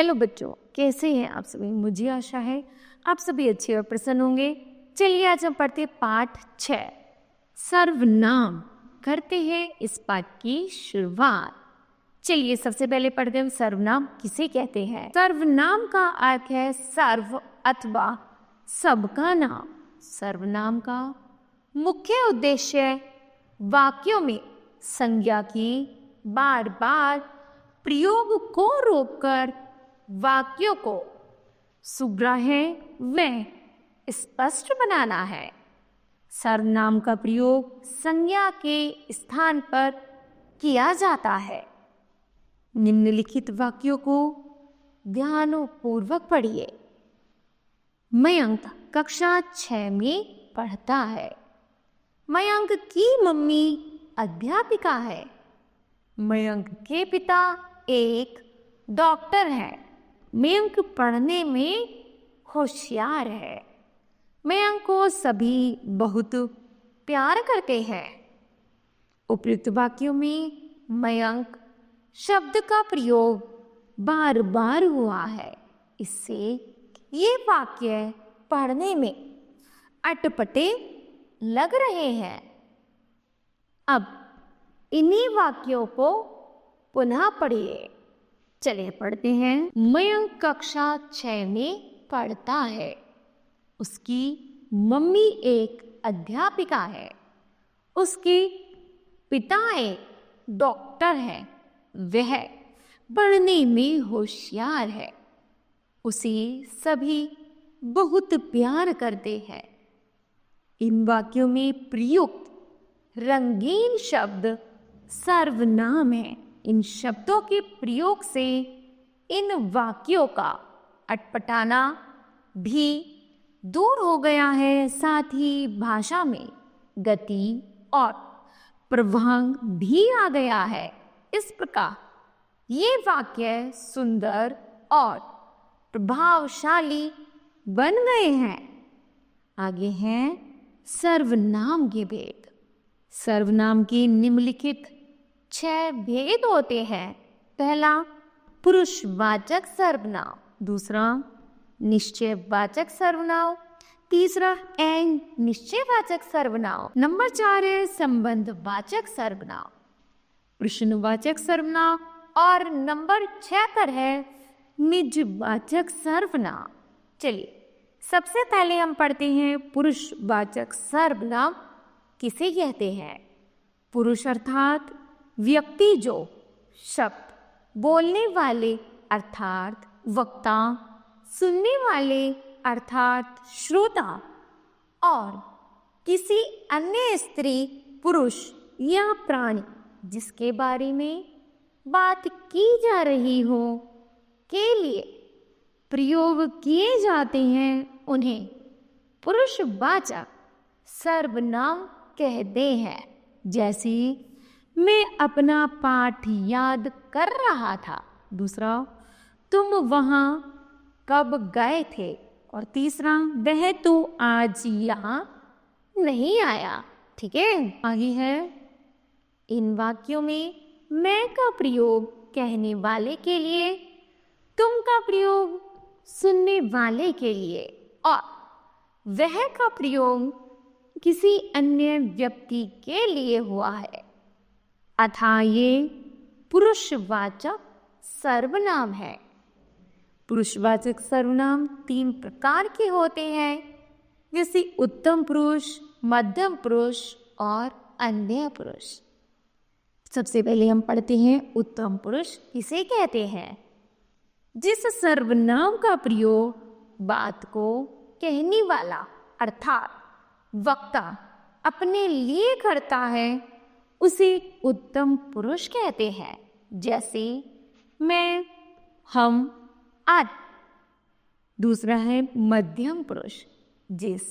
Hello बच्चों, कैसे हैं आप सभी। मुझे आशा है आप सभी अच्छे और प्रसन्न होंगे। चलिए आज हम पढ़ते हैं पाठ 6 सर्वनाम। करते हैं इस पाठ की शुरुआत। चलिए सबसे पहले पढ़ते हैं सर्वनाम किसे कहते हैं। सर्वनाम का अर्थ है सर्व अथवा सबका नाम। सर्वनाम का मुख्य उद्देश्य वाक्यों में संज्ञा की बार बार प्रयोग को रोककर वाक्यों को सुग्राह्य व स्पष्ट बनाना है। सर्वनाम का प्रयोग संज्ञा के स्थान पर किया जाता है। निम्नलिखित वाक्यों को ध्यानपूर्वक पढ़िए। मयंक कक्षा 6 में पढ़ता है। मयंक की मम्मी अध्यापिका है। मयंक के पिता एक डॉक्टर है। मयंक पढ़ने में होशियार है। मयंक को सभी बहुत प्यार करते हैं। उपयुक्त वाक्यों में मयंक शब्द का प्रयोग बार बार हुआ है। इससे ये वाक्य पढ़ने में अटपटे लग रहे हैं। अब इन्हीं वाक्यों को पुनः पढ़िए। चलिए पढ़ते हैं। मयंक कक्षा 6 में पढ़ता है। उसकी मम्मी एक अध्यापिका है। उसके पिता एक डॉक्टर है। वह पढ़ने में होशियार है। उसे सभी बहुत प्यार करते हैं। इन वाक्यों में प्रयुक्त रंगीन शब्द सर्वनाम है। इन शब्दों के प्रयोग से इन वाक्यों का अटपटाना भी दूर हो गया है। साथ ही भाषा में गति और प्रवाह भी आ गया है। इस प्रकार ये वाक्य सुंदर और प्रभावशाली बन गए हैं। आगे हैं सर्वनाम के भेद। सर्वनाम के निम्नलिखित 6 भेद होते हैं। पहला पुरुषवाचक सर्वनाम, दूसरा निश्चयवाचक सर्वनाम, तीसरा निश्चयवाचक सर्वनाम, नंबर 4 है संबंधवाचक सर्वनाम, प्रश्नवाचक सर्वनाम और नंबर 6 पर है निजवाचक सर्वनाम। चलिए सबसे पहले हम पढ़ते हैं पुरुषवाचक सर्वनाम किसे कहते हैं। पुरुष अर्थात व्यक्ति जो शब्द बोलने वाले अर्थात वक्ता, सुनने वाले अर्थात श्रोता और किसी अन्य स्त्री, पुरुष या प्राणी जिसके बारे में बात की जा रही हो के लिए प्रयोग किए जाते हैं उन्हें पुरुषवाचक सर्वनाम कहते हैं। जैसे मैं अपना पाठ याद कर रहा था। दूसरा तुम वहाँ कब गए थे। और तीसरा वह तो आज यहाँ नहीं आया। ठीक है। आगे है इन वाक्यों में मैं का प्रयोग कहने वाले के लिए, तुम का प्रयोग सुनने वाले के लिए और वह का प्रयोग किसी अन्य व्यक्ति के लिए हुआ है। अतः ये पुरुषवाचक सर्वनाम है। पुरुषवाचक सर्वनाम 3 प्रकार के होते हैं, जैसे उत्तम पुरुष, मध्यम पुरुष और अन्य पुरुष। सबसे पहले हम पढ़ते हैं उत्तम पुरुष किसे कहते हैं। जिस सर्वनाम का प्रयोग बात को कहने वाला अर्थात वक्ता अपने लिए करता है उसे उत्तम पुरुष कहते हैं। जैसे मैं, हम, आदि। दूसरा है मध्यम पुरुष। जिस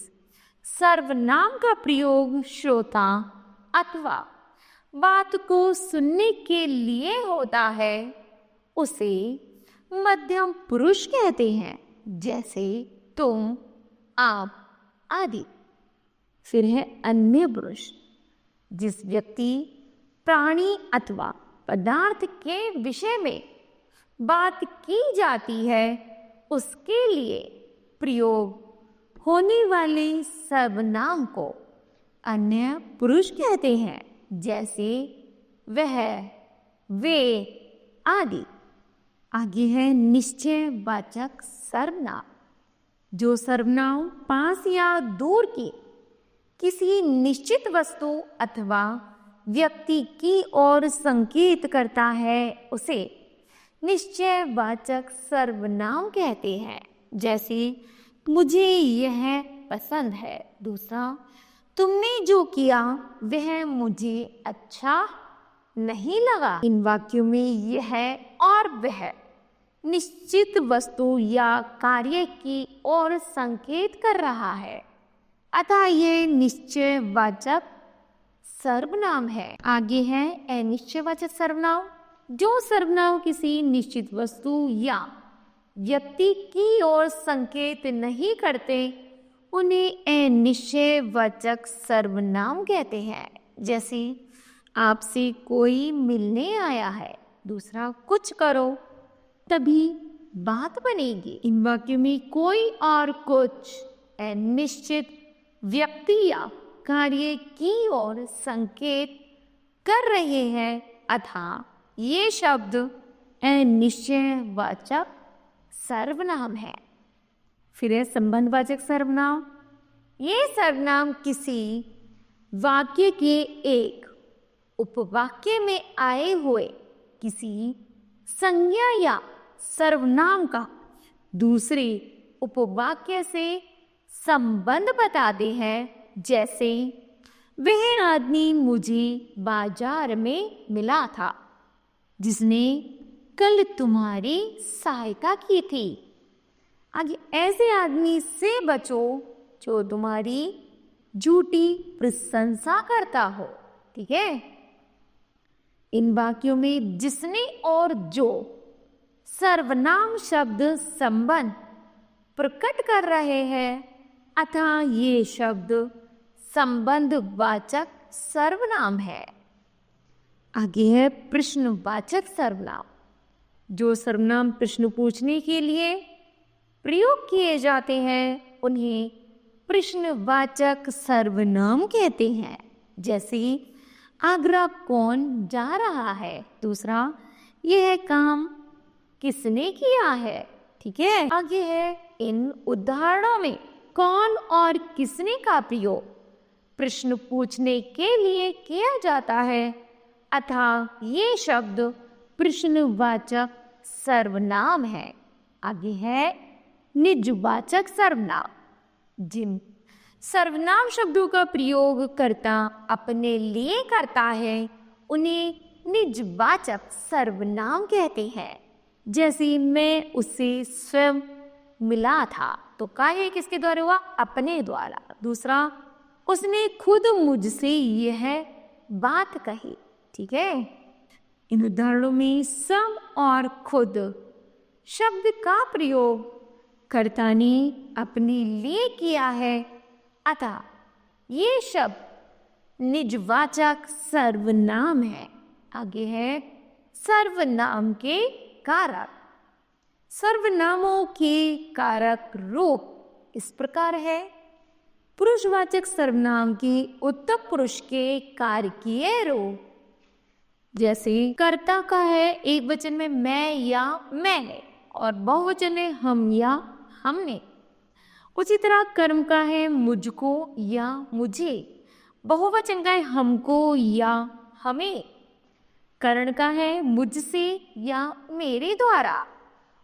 सर्वनाम का प्रयोग श्रोता अथवा बात को सुनने के लिए होता है उसे मध्यम पुरुष कहते हैं। जैसे तुम, आप आदि। फिर है अन्य पुरुष। जिस व्यक्ति, प्राणी अथवा पदार्थ के विषय में बात की जाती है उसके लिए प्रयोग होने वाले सर्वनाम को अन्य पुरुष कहते हैं, जैसे वह, वे आदि। आगे है निश्चयवाचक सर्वनाम। जो सर्वनाम पास या दूर की किसी निश्चित वस्तु अथवा व्यक्ति की ओर संकेत करता है उसे निश्चयवाचक सर्वनाम कहते हैं। जैसे मुझे यह पसंद है। दूसरा, तुमने जो किया वह मुझे अच्छा नहीं लगा। इन वाक्यों में यह और वह निश्चित वस्तु या कार्य की ओर संकेत कर रहा है, अतः यह निश्चयवाचक सर्वनाम है। आगे है अनिश्चयवाचक सर्वनाम। जो सर्वनाम किसी निश्चित वस्तु या व्यक्ति की ओर संकेत नहीं करते उन्हें अनिश्चयवाचक सर्वनाम कहते हैं। जैसे आपसे कोई मिलने आया है। दूसरा, कुछ करो तभी बात बनेगी। इन वाक्यों में कोई और कुछ अनिश्चित व्यक्ति या कार्य की ओर संकेत कर रहे हैं, अतः ये शब्द अनिश्चयवाचक सर्वनाम है। फिर है संबंधवाचक सर्वनाम। ये सर्वनाम किसी वाक्य के एक उपवाक्य में आए हुए किसी संज्ञा या सर्वनाम का दूसरे उपवाक्य से संबंध बताते हैं। जैसे वह आदमी मुझे बाजार में मिला था जिसने कल तुम्हारी सहायता की थी। आगे, ऐसे आदमी से बचो जो तुम्हारी झूठी प्रशंसा करता हो। ठीक है। इन वाक्यों में जिसने और जो सर्वनाम शब्द संबंध प्रकट कर रहे हैं, अतः ये शब्द संबंधवाचक सर्वनाम है। आगे है प्रश्नवाचक सर्वनाम। जो सर्वनाम प्रश्न पूछने के लिए प्रयोग किए जाते हैं उन्हें प्रश्नवाचक सर्वनाम कहते हैं। जैसे आगरा कौन जा रहा है। दूसरा, यह काम किसने किया है। ठीक है। आगे है इन उदाहरणों में कौन और किसने का प्रयोग प्रश्न पूछने के लिए किया जाता है, अतः ये शब्द प्रश्नवाचक सर्वनाम है। आगे है निजवाचक सर्वनाम। जिन सर्वनाम शब्दों का प्रयोग कर्ता अपने लिए करता है उन्हें निजवाचक सर्वनाम कहते हैं। जैसे मैं उससे स्वयं मिला था, तो कार्य किसके द्वारा हुआ? अपने द्वारा। दूसरा, उसने खुद मुझसे यह बात कही। ठीक है। इन उदाहरणों में सब और खुद शब्द का प्रयोग कर्ता ने अपने लिए किया है, अतः ये शब्द निजवाचक सर्वनाम है। आगे है सर्वनाम के कारक। सर्वनामों के कारक रूप इस प्रकार है। पुरुषवाचक सर्वनाम के उत्तम पुरुष के कारकीय रूप, जैसे कर्ता का है एक वचन में मैं या मैंने और बहुवचन में हम या हमने। उसी तरह कर्म का है मुझको या मुझे, बहुवचन का है हमको या हमें। करण का है मुझसे या मेरे द्वारा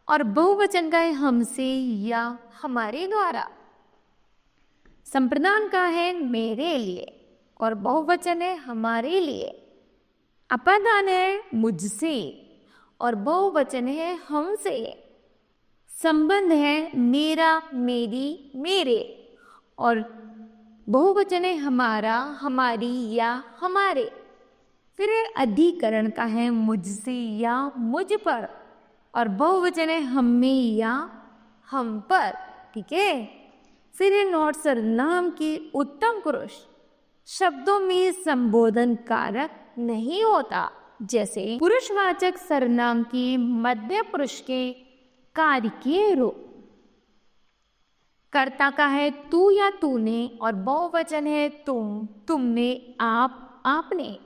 और बहुवचन का है हमसे या हमारे द्वारा। संप्रदान का है मेरे लिए और बहुवचन है हमारे लिए। अपादान है मुझसे और बहुवचन है हमसे। संबंध है मेरा, मेरी, मेरे और बहुवचन है हमारा, हमारी या हमारे। फिर अधिकरण का है मुझसे या मुझ पर और बहुवचन है हम में या हम पर। ठीक है। फिर नॉट सर्वनाम के उत्तम पुरुष शब्दों में संबोधन कारक नहीं होता, जैसे पुरुषवाचक सर्वनाम के मध्य पुरुष के कार्य के रूप। कर्ता का है तू या तूने और बहुवचन है तुम, तुमने, आप, आपने।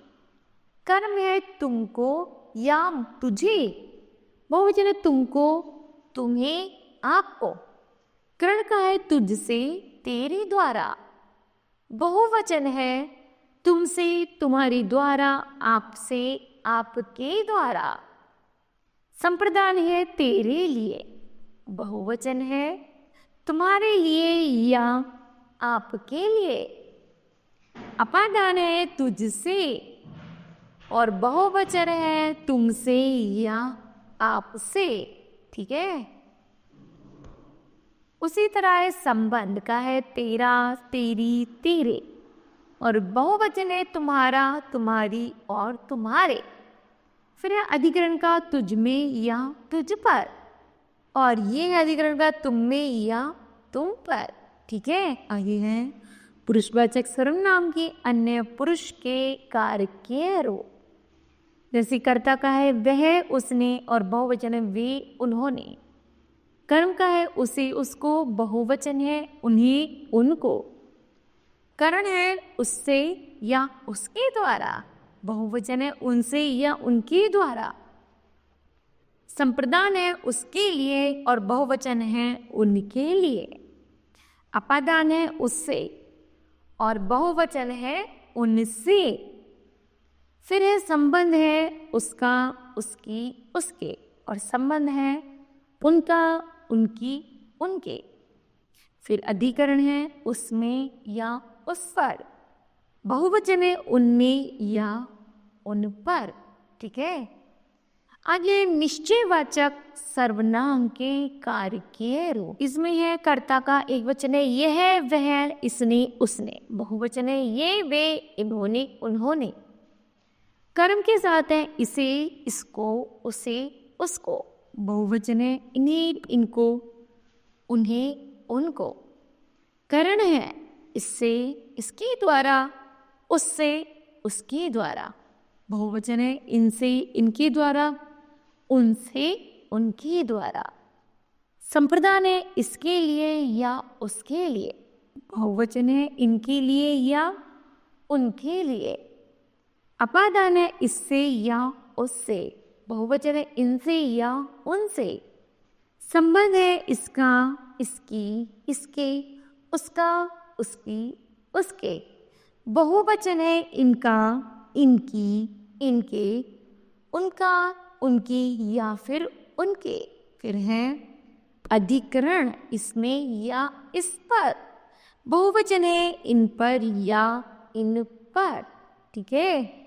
कर्म है तुमको या तुझे, बहुवचन है तुमको, तुम्हें, आपको। करण का है तुझसे, तेरे द्वारा, बहुवचन है तुमसे, तुम्हारे द्वारा, आपसे, आपके द्वारा। संप्रदान है तेरे लिए, बहुवचन है तुम्हारे लिए या आपके लिए। अपादान है तुझसे और बहुवचन है तुमसे या आपसे। ठीक है। उसी तरह है संबंध का है तेरा, तेरी, तेरे और बहुवचन है तुम्हारा, तुम्हारी और तुम्हारे। फिर है अधिकरण का तुझ में या तुझ पर और ये है अधिकरण का तुम में या तुम पर। ठीक है। आगे है पुरुषवाचक सर्वनाम के अन्य पुरुष के कार्य के रूप। जैसे कर्ता का है वह, उसने और बहुवचन है वे, उन्होंने। कर्म का है उसे, उसको, बहुवचन है उन्हें, उनको। करण है उससे या उसके द्वारा, बहुवचन है उनसे या उनके द्वारा। संप्रदान है उसके लिए और बहुवचन है उनके लिए। अपादान है उससे और बहुवचन है उनसे। फिर है संबंध है उसका, उसकी, उसके और संबंध है उनका, उनकी, उनके। फिर अधिकरण है उसमें या उस पर, बहुवचन है उनमें या उन पर। ठीक है। आगे निश्चयवाचक सर्वनाम के कार्य के रूप। इसमें है कर्ता का एक वचन है यह, वह, इसने, उसने। बहुवचन है ये, वे, इन्होंने, उन्होंने। कर्म के साथ है इसे, इसको, उसे, उसको। बहुवचन है इन्हें, इनको, उन्हें, उनको। करण है इससे, इसके द्वारा, उससे, उसके द्वारा। बहुवचन है इनसे, इनके द्वारा, उनसे, उनके द्वारा। संप्रदान है इसके लिए या उसके लिए। बहुवचन है इनके लिए या उनके लिए। अपादान है इससे या उससे। बहुवचन है इनसे या उनसे। संबंध है इसका, इसकी, इसके, उसका, उसकी, उसके। बहुवचन है इनका, इनकी, इनके, उनका, उनकी या फिर उनके। फिर है अधिकरण इसमें या इस पर। बहुवचन है इन पर या इन पर। ठीक है।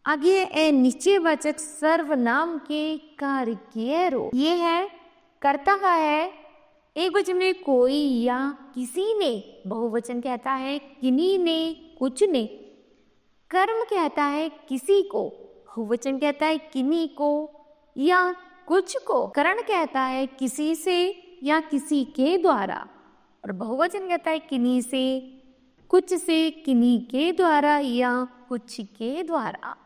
आगे है निश्चयवाचक सर्वनाम के कार्य के रूप। ये है कर्ता का है एक वचन में कोई या किसी ने। बहुवचन कहता है किन्हीं ने, कुछ ने। कर्म कहता है किसी को। बहुवचन कहता है किन्हीं को या कुछ को। करण कहता है किसी से या किसी के द्वारा और बहुवचन कहता है किन्हीं से, कुछ से, किन्हीं के द्वारा या कुछ के द्वारा।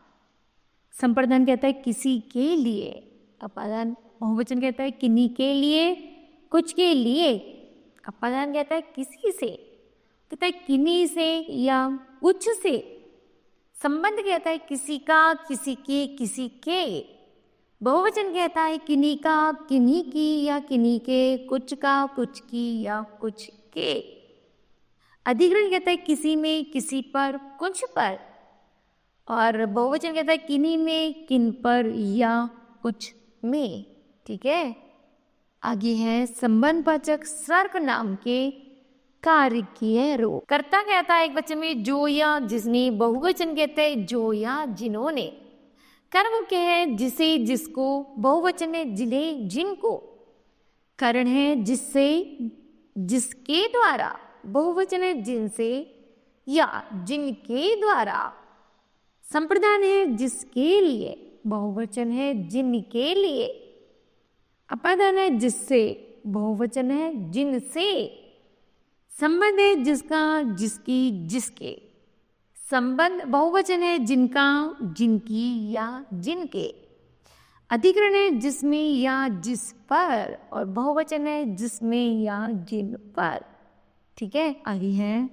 संप्रदान कहता है किसी के लिए। अपादान बहुवचन कहता है किन्हीं के लिए, कुछ के लिए। अपादान कहता है किसी से, कहता है किन्हीं से या कुछ से। संबंध कहता है किसी का, किसी के, किसी के। बहुवचन कहता है किन्हीं का, किन्हीं की या किन्हीं के, कुछ का, कुछ की या कुछ के। अधिकरण कहता है किसी में, किसी पर, कुछ पर और बहुवचन कहता है किन्हीं में, किन पर या कुछ में। ठीक है। आगे है संबंधवाचक सर्वनाम के कार्य के रूप। कर्ता कहता है एक वचन में जो या जिसने। बहुवचन कहते हैं जो या जिन्होंने। कर्म के है जिसे, जिसको। बहुवचन है जिन्हें, जिनको। करण है जिससे, जिसके द्वारा। बहुवचन है जिनसे या जिनके द्वारा। संप्रदान है जिसके लिए। बहुवचन है जिनके लिए। अपादान है जिससे। बहुवचन है जिनसे। संबंध है जिसका, जिसकी, जिसके। संबंध बहुवचन है जिनका, जिनकी या जिनके। अधिकरण है जिसमें या जिस पर, और बहुवचन है जिसमें या जिन पर। ठीक है, आगे है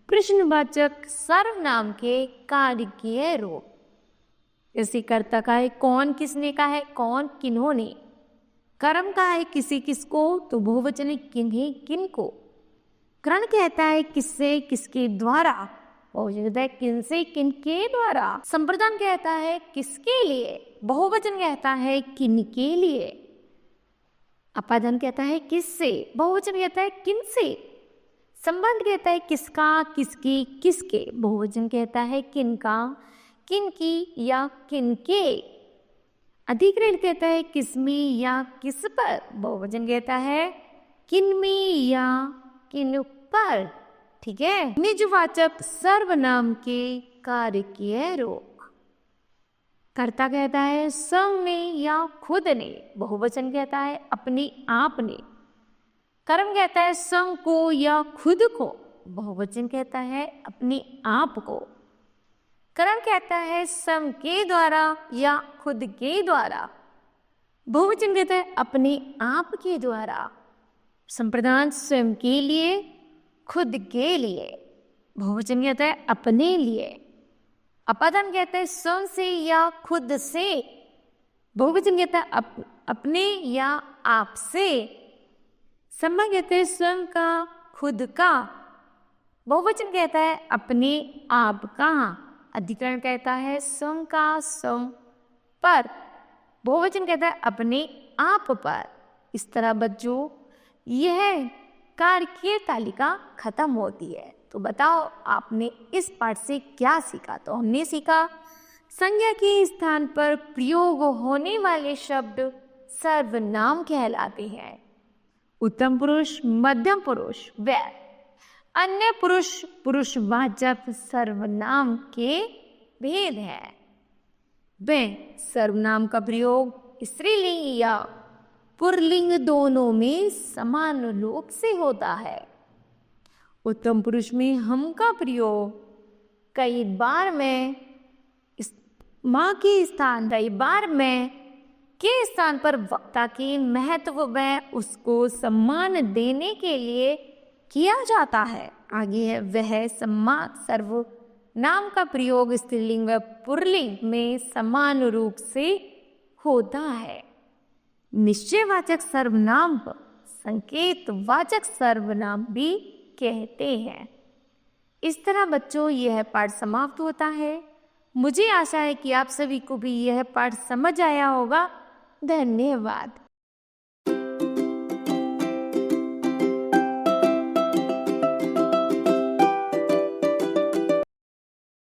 प्रश्नवाचक सर्वनाम के कार्य रूप। जैसे कर्ता का है कौन किसने का है, कौन किन्होंने। कर्म का है किसी किसको, तो बहुवचन है किन्हीं किनको। करण कहता है किससे किसके द्वारा, बहुवचन कहता है किनसे किनके द्वारा। संप्रदान कहता है किसके लिए, बहुवचन कहता है किनके लिए। अपादान कहता है किससे, बहुवचन कहता है किनसे। संबंध कहता है किसका किसकी किसके, बहुवचन कहता है किनका किनकी या किनके। अधिकरण कहता है किसमें या किस पर, बहुवचन कहता है किनमें या किन पर। ठीक है, निजवाचक सर्वनाम के कार्य रूप। कर्ता कहता है स्वयं ने या खुद ने, बहुवचन कहता है अपने आप ने। कर्म कहता है स्वयं को या खुद को, बहुवचन कहता है अपने आप को। करण कहता है स्वयं के द्वारा या खुद के द्वारा, बहुवचन कहता है अपने आप के द्वारा। संप्रदान स्वयं के लिए खुद के लिए, बहुवचन कहता है अपने लिए। अपादान कहता है स्वयं से या खुद से, बहुवचन कहता है अपने या आप से। संबंध कहते हैं स्वयं का खुद का, बहुवचन कहता है अपने आप का। अधिकरण कहता है स्वयं का स्वयं पर, बहुवचन कहता है अपने आप पर। इस तरह बच्चों यह कार्य तालिका खत्म होती है। तो बताओ आपने इस पाठ से क्या सीखा। तो हमने सीखा संज्ञा के स्थान पर प्रयोग होने वाले शब्द सर्वनाम कहलाते हैं। उत्तम पुरुष, मध्यम पुरुष व अन्य पुरुष पुरुषवाचक सर्वनाम के भेद है। वे सर्वनाम का प्रयोग स्त्रीलिंग या पुल्लिंग दोनों में समान रूप से होता है। उत्तम पुरुष में हम का प्रयोग कई बार में माँ के स्थान, कई बार में के स्थान पर वक्ता के महत्व व उसको सम्मान देने के लिए किया जाता है। आगे है वह सम्मान सर्वनाम का प्रयोग स्त्रीलिंग व पुल्लिंग में समान रूप से होता है। निश्चयवाचक सर्वनाम को संकेतवाचक सर्वनाम भी कहते हैं। इस तरह बच्चों यह पाठ समाप्त होता है। मुझे आशा है कि आप सभी को भी यह पाठ समझ आया होगा। धन्यवाद।